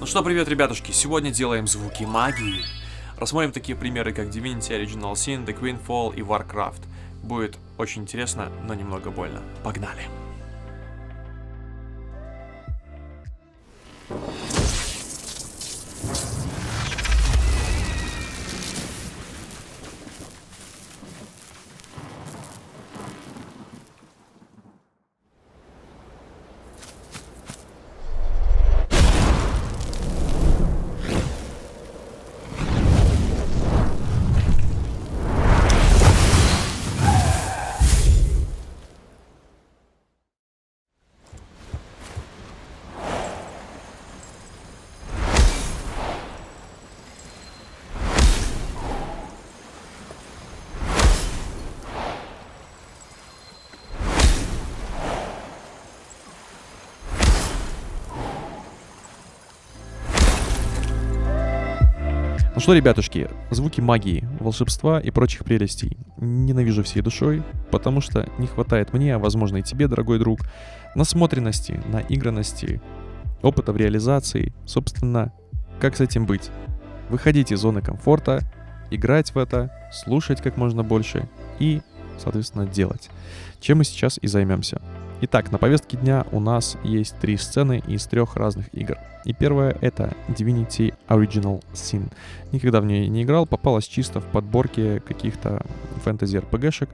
Ну что, привет, ребятушки, сегодня делаем звуки магии. Рассмотрим такие примеры, как Divinity Original Sin, The Queenfall и Warcraft. Будет очень интересно, но немного больно. Погнали! Ну что, ребятушки, звуки магии, волшебства и прочих прелестей ненавижу всей душой, потому что не хватает мне, а возможно и тебе, дорогой друг, насмотренности, наигранности, опыта в реализации. Собственно, как с этим быть? Выходить из зоны комфорта, играть в это, слушать как можно больше и, соответственно, делать. Чем мы сейчас и займемся. Итак, на повестке дня у нас есть 3 сцены из 3 разных игр. И первая — это Divinity Original Sin. Никогда в нее не играл, попалась чисто в подборке каких-то фэнтези-РПГшек.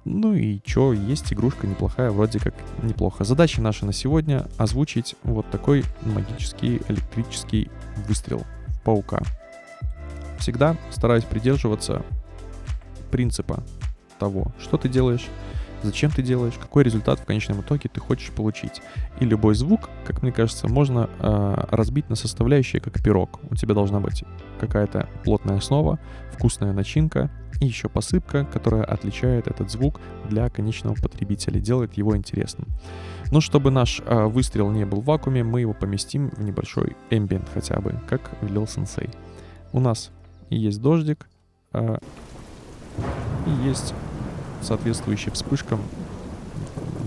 Ну и чё, есть игрушка неплохая, вроде как неплохо. Задача наша на сегодня — озвучить вот такой магический электрический выстрел в паука. Всегда стараюсь придерживаться принципа того, что ты делаешь, зачем ты делаешь, какой результат в конечном итоге ты хочешь получить. И любой звук, как мне кажется, можно разбить на составляющие, как пирог. У тебя должна быть какая-то плотная основа, вкусная начинка и еще посыпка, которая отличает этот звук для конечного потребителя, делает его интересным. Но чтобы наш выстрел не был в вакууме, мы его поместим в небольшой эмбиент хотя бы, как велел сенсей. У нас есть дождик, и есть соответствующие вспышкам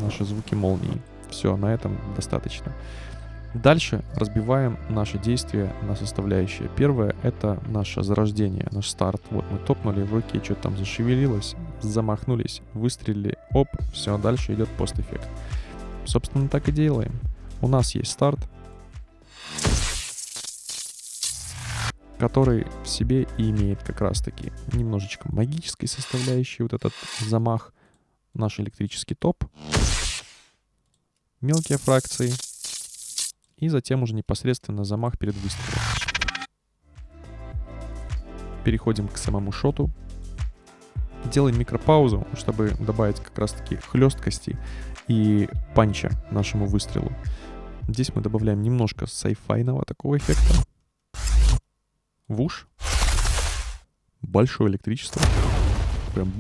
наши звуки молнии. Все, на этом достаточно. Дальше разбиваем наши действия на составляющие. Первое — это наше зарождение, наш старт. Вот мы топнули, в руке что-то там зашевелилось, замахнулись, выстрелили, оп, все, дальше идет постэффект. Собственно, так и делаем. У нас есть старт, который в себе и имеет как раз-таки немножечко магической составляющей, вот этот замах, наш электрический топ, мелкие фракции и затем уже непосредственно замах перед выстрелом. Переходим к самому шоту. Делаем микропаузу, чтобы добавить как раз-таки хлесткости и панча нашему выстрелу. Здесь мы добавляем немножко сайфайного такого эффекта. В уш. Большое электричество. Прям,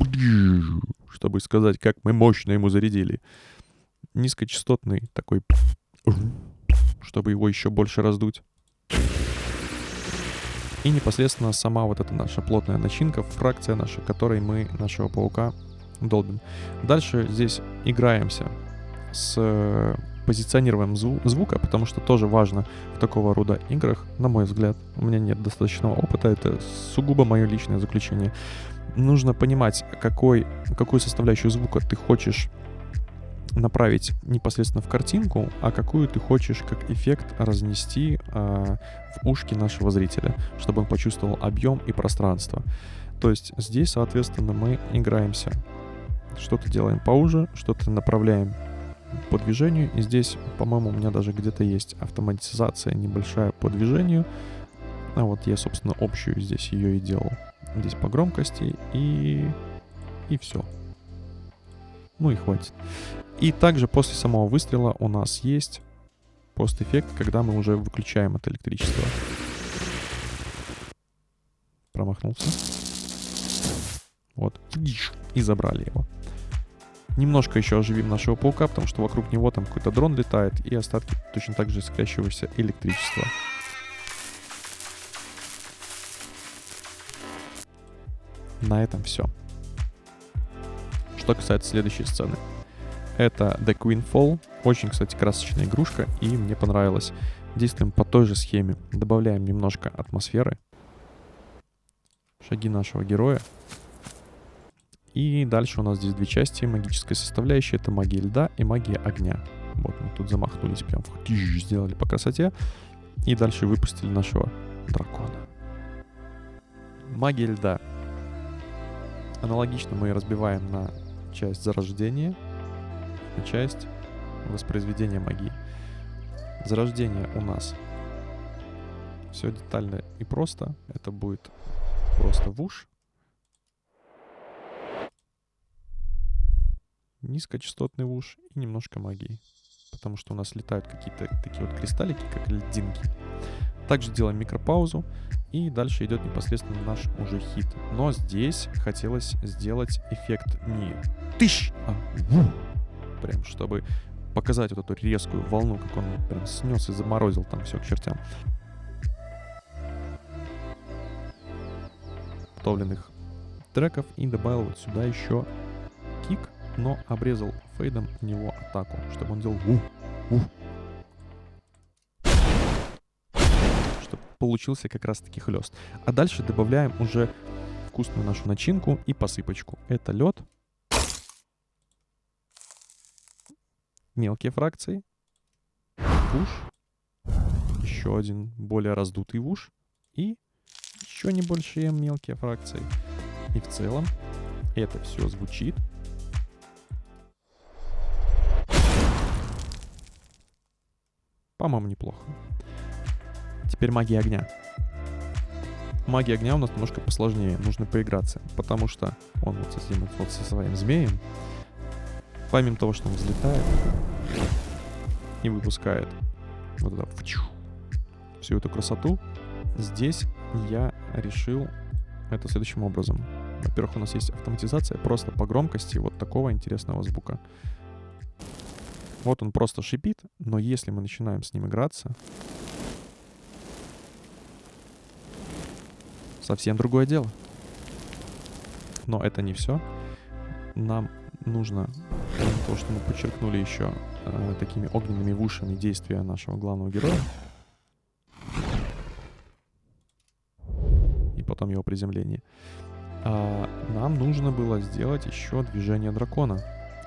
чтобы сказать, как мы мощно ему зарядили. Низкочастотный такой, чтобы его еще больше раздуть. И непосредственно сама вот эта наша плотная начинка, фракция наша, которой мы нашего паука долбим. Дальше здесь играемся с позиционированием звука, потому что тоже важно в такого рода играх, на мой взгляд. У меня нет достаточного опыта, это сугубо мое личное заключение. Нужно понимать, какую составляющую звука ты хочешь направить непосредственно в картинку, а какую ты хочешь как эффект разнести в ушки нашего зрителя, чтобы он почувствовал объем и пространство. То есть здесь, соответственно, мы играемся. Что-то делаем поуже, что-то направляем по движению. И здесь, по-моему, у меня даже где-то есть автоматизация небольшая по движению. А вот я, собственно, общую здесь ее и делал. Здесь по громкости и все. Ну и хватит. И также после самого выстрела у нас есть постэффект, когда мы уже выключаем это электричество. Промахнулся. Вот. И забрали его. Немножко еще оживим нашего паука, потому что вокруг него там какой-то дрон летает и остатки точно так же искрящегося электричества. На этом все. Что касается следующей сцены. Это The Queenfall. Очень, кстати, красочная игрушка, и мне понравилось. Действуем по той же схеме. Добавляем немножко атмосферы. Шаги нашего героя. И дальше у нас здесь две части магической составляющей. Это магия льда и магия огня. Вот мы тут замахнулись, прям сделали по красоте. И дальше выпустили нашего дракона. Магия льда. Аналогично мы ее разбиваем на часть зарождения, на часть воспроизведения магии. Зарождение у нас все детально и просто. Это будет просто вуш. Низкочастотный вуш и немножко магии. Потому что у нас летают какие-то такие вот кристаллики, как льдинки. Также делаем микропаузу. И дальше идет непосредственно наш уже хит. Но здесь хотелось сделать эффект не тыщ, а ву. Прям, чтобы показать вот эту резкую волну, как он прям снес и заморозил там все к чертям. Готовленных треков. И добавил вот сюда еще кик, но обрезал фейдом у него атаку, чтобы он делал ву. Чтобы получился как раз таки хлест. А дальше добавляем уже вкусную нашу начинку и посыпочку. Это лед. Мелкие фракции. Вуш. Еще один более раздутый вуш. И еще небольшие мелкие фракции. И в целом это все звучит. По-моему, неплохо. Теперь магия огня. Магия огня у нас немножко посложнее. Нужно поиграться. Потому что он вот со своим змеем, помимо того, что он взлетает и выпускает вот это, всю эту красоту, здесь я решил это следующим образом. Во-первых, у нас есть автоматизация просто по громкости вот такого интересного звука. Вот он просто шипит, но если мы начинаем с ним играться, совсем другое дело. Но это не все. Нам нужно, помимо того, что мы подчеркнули еще такими огненными вушами действия нашего главного героя, и потом его приземление, нам нужно было сделать еще движение дракона.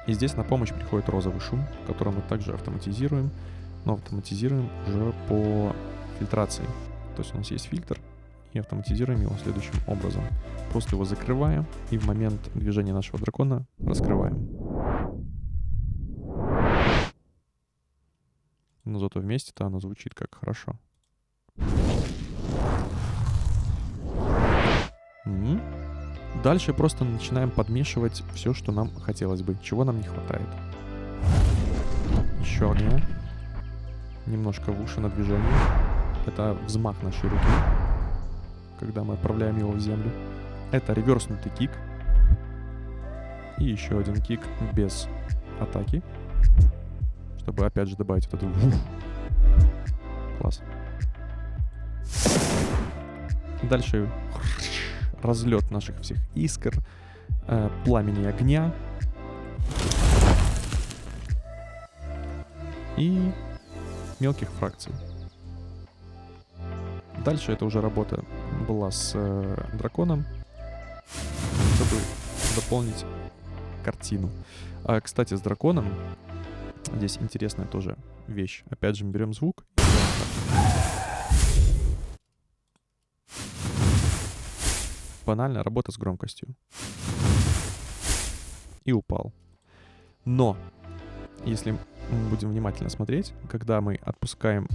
И здесь на помощь приходит розовый шум, который мы также автоматизируем, но автоматизируем уже по фильтрации. То есть у нас есть фильтр, и автоматизируем его следующим образом. Просто его закрываем, и в момент движения нашего дракона раскрываем. Но зато вместе-то оно звучит как хорошо. Дальше просто начинаем подмешивать все, что нам хотелось бы, чего нам не хватает. Еще огня. Немножко в уши на движение. Это взмах нашей руки, когда мы отправляем его в землю. Это реверснутый кик. И еще один кик без атаки, чтобы опять же добавить вот эту класс. Дальше разлет наших всех искр, пламени огня и мелких фракций. Дальше это уже работа была с драконом, чтобы дополнить картину. Кстати, с драконом здесь интересная тоже вещь. Опять же, мы берем звук. Банальная работа с громкостью. И упал. Но, если мы будем внимательно смотреть, когда мы отпускаем,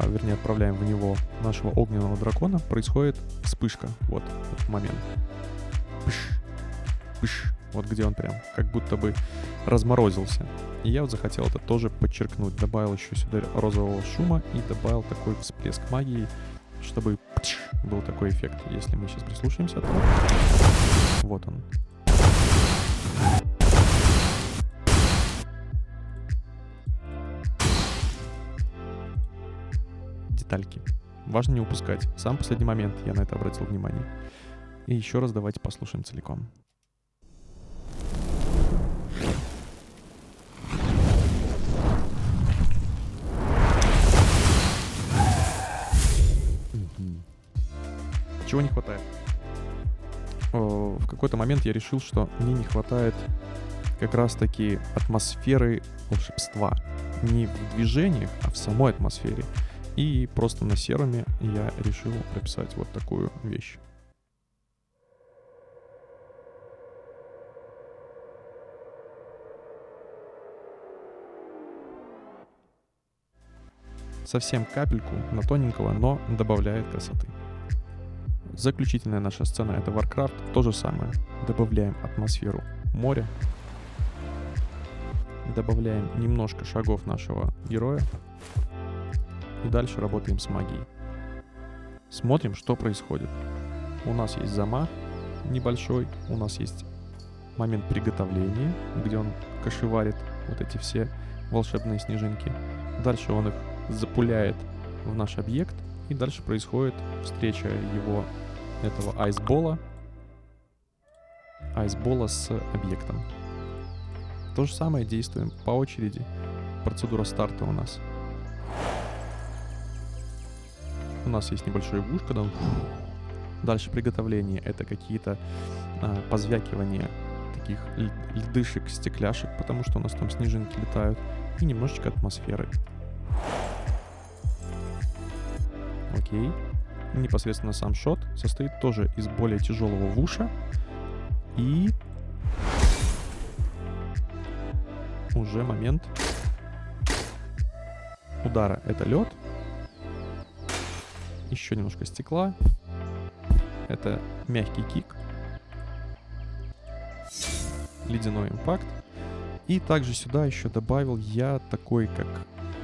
вернее, отправляем в него нашего огненного дракона, происходит вспышка. Вот этот момент. Пыш, пыш. Вот где он прям как будто бы разморозился. И я вот захотел это тоже подчеркнуть. Добавил еще сюда розового шума и добавил такой всплеск магии, чтобы был такой эффект. Если мы сейчас прислушаемся, то вот он. Детальки. Важно не упускать. Сам последний момент я на это обратил внимание. И еще раз давайте послушаем целиком. Чего не хватает? В какой-то момент я решил, что мне не хватает как раз-таки атмосферы волшебства. Не в движениях, а в самой атмосфере. И просто на серуме я решил прописать вот такую вещь. Совсем капельку на тоненького, но добавляет красоты. Заключительная наша сцена — это Warcraft. То же самое. Добавляем атмосферу моря. Добавляем немножко шагов нашего героя. И дальше работаем с магией. Смотрим, что происходит. У нас есть замах небольшой. У нас есть момент приготовления, где он кошеварит вот эти все волшебные снежинки. Дальше он их запуляет в наш объект. И дальше происходит встреча его, этого айсбола с объектом. То же самое действуем по очереди. Процедура старта у нас. У нас есть небольшой вуш, когда он... Дальше приготовление — это какие-то позвякивания таких льдышек, стекляшек, потому что у нас там снежинки летают. И немножечко атмосферы. Окей. И непосредственно сам шот состоит тоже из более тяжелого вуша. И... уже момент удара. Это лед. Еще немножко стекла. Это мягкий кик. Ледяной импакт. И также сюда еще добавил я такой, как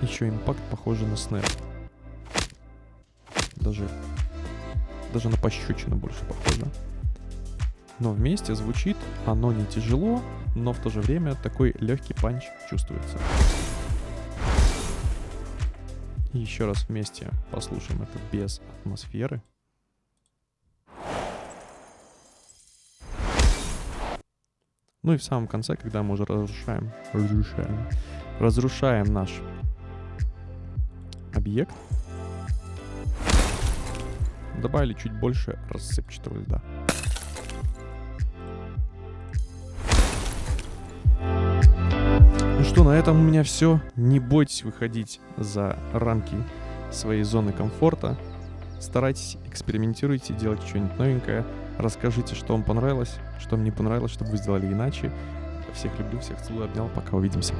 еще импакт, похожий на снэп. Даже на пощечину больше похоже. Но вместе звучит оно не тяжело, но в то же время такой легкий панч чувствуется. И еще раз вместе послушаем это без атмосферы. Ну и в самом конце, когда мы уже разрушаем наш объект, добавили чуть больше рассыпчатого льда. Ну что, на этом у меня все. Не бойтесь выходить за рамки своей зоны комфорта. Старайтесь, экспериментируйте, делайте что-нибудь новенькое. Расскажите, что вам понравилось, что вам не понравилось, чтобы вы сделали иначе. Всех люблю, всех целую, обнял. Пока, увидимся.